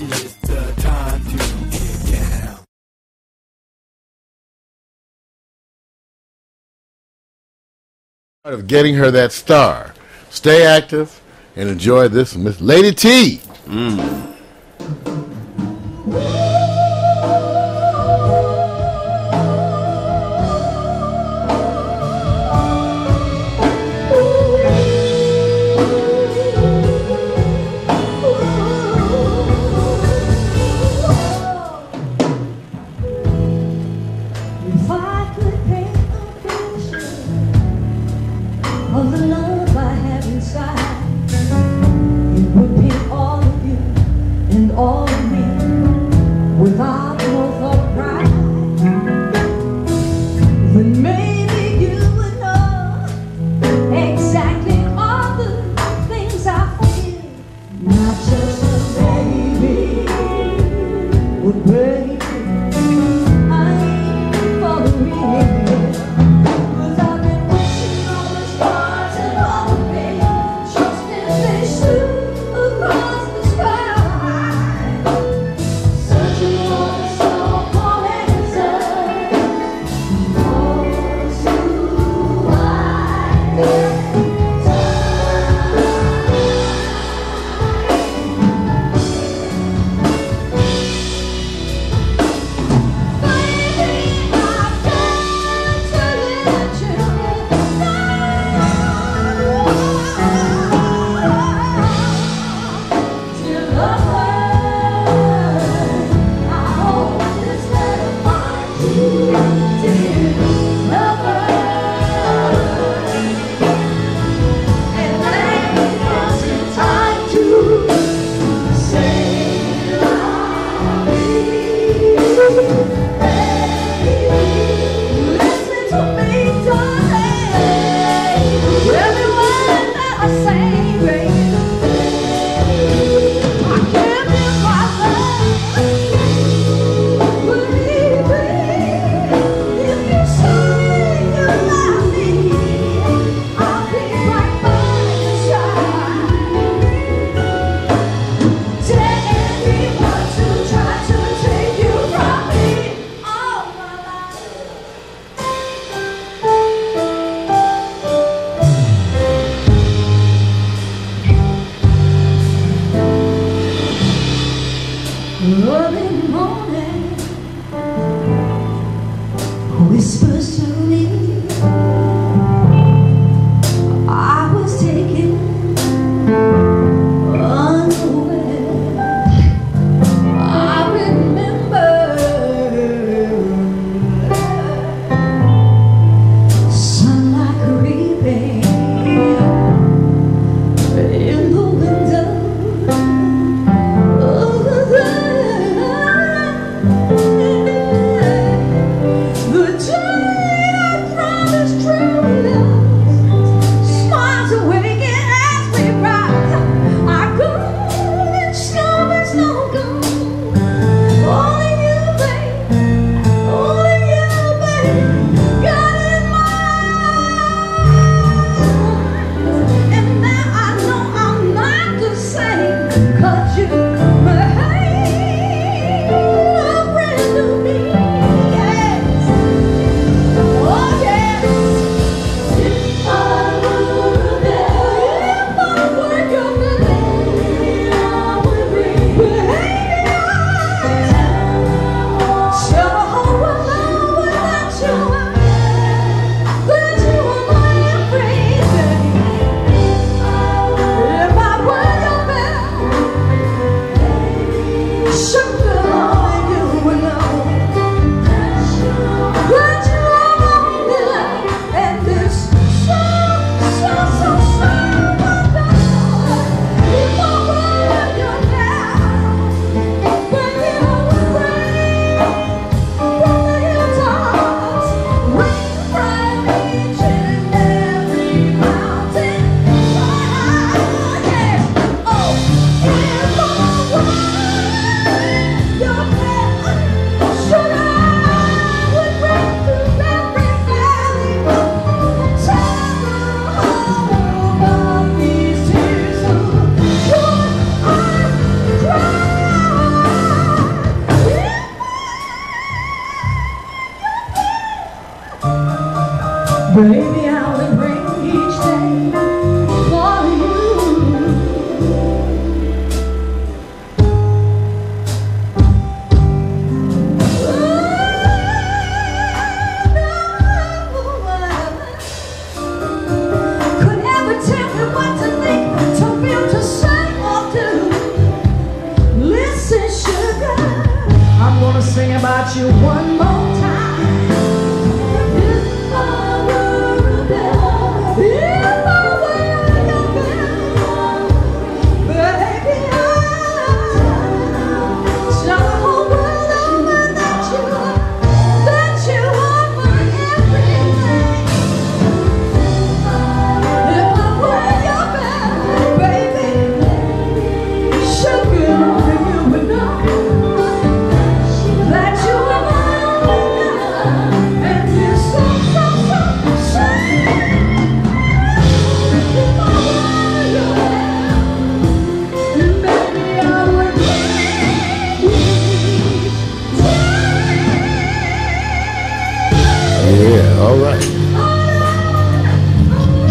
It's the time to get down. Part of getting her that star. Stay active and enjoy this Miss Lady T. If I could paint a picture of the love I have inside, it would paint all of you and all of me without no thought of pride. Then maybe you would know exactly all the things I feel. Not just a baby would break. Early morning whispers to me I was taken unaware. I remember sunlight creeping in the window of the Baby, I will bring each day for you. Could ever tell me what to think, to feel, to say or do. Listen, sugar, I'm gonna sing about you one more time. If I were a bell, if I were your bell, baby, I'd tell the whole world over that you are my everything. If I were your bell, baby, sugar, you would know that you are my only love, and you're so, so, so sweet. If I were your bell, baby, I would bring Yeah, all right.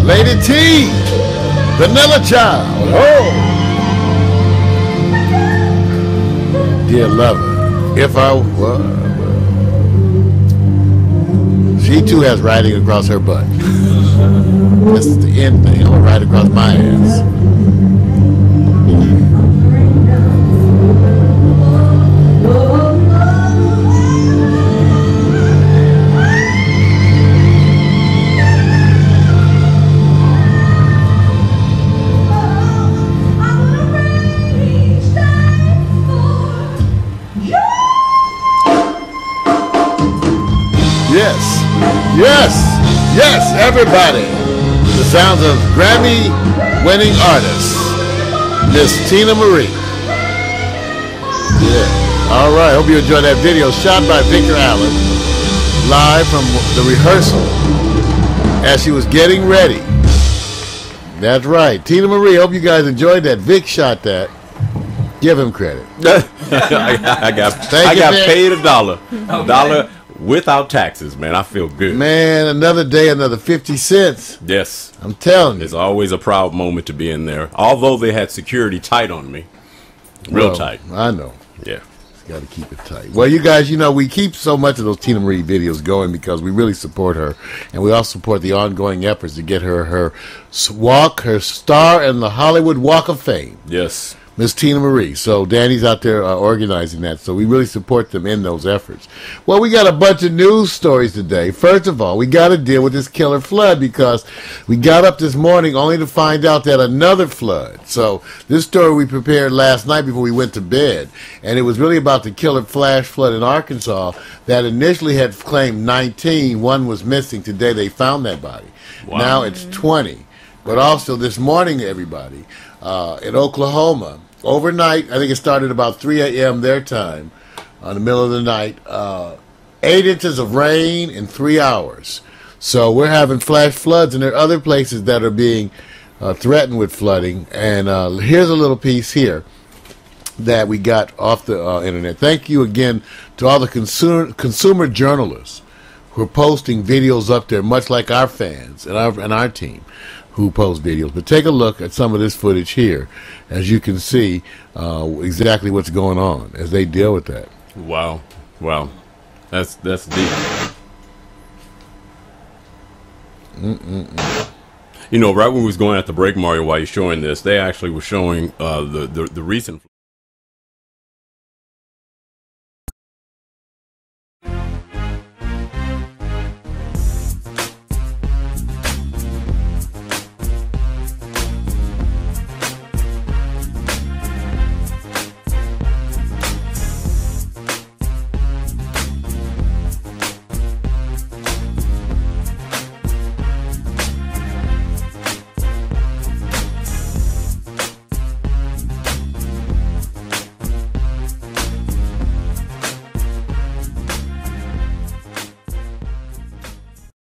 Lady T, Vanilla Child. Oh, dear lover, if I were. She too has riding across her butt. That's the end thing. I'm gonna ride across my ass. Yes, yes, yes, everybody. The sounds of Grammy-winning artist, Miss Tina Marie. Yeah. All right. Hope you enjoyed that video shot by Victor Allen, live from the rehearsal as she was getting ready. That's right, Tina Marie. Hope you guys enjoyed that. Vic shot that. Give him credit. I got paid $1. Without taxes, man. I feel good. Man, another day, another 50 cents. Yes. I'm telling you. It's always a proud moment to be in there. Although they had security tight on me. Real tight. I know. Yeah. Got to keep it tight. Well, you guys, you know, we keep so much of those Tina Marie videos going because we really support her. And we also support the ongoing efforts to get her star in the Hollywood Walk of Fame. Yes. Miss Tina Marie. So Danny's out there organizing that. So we really support them in those efforts. Well, we got a bunch of news stories today. First of all, we got to deal with this killer flood because we got up this morning only to find out that another flood. So this story we prepared last night before we went to bed. And it was really about the killer flash flood in Arkansas that initially had claimed 19. One was missing. Today they found that body. Wow. Now it's 20. But also this morning, everybody, in Oklahoma, overnight, I think it started about 3 a.m. their time, in the middle of the night, 8 inches of rain in 3 hours. So we're having flash floods, and there are other places that are being threatened with flooding. And here's a little piece here that we got off the internet. Thank you again to all the consumer journalists who are posting videos up there, much like our fans and our team who post videos. But take a look at some of this footage here, as you can see exactly what's going on as they deal with that. Wow. Wow. That's deep. You know, right when we was going at the break, Mario, while you're showing this, they actually were showing the recent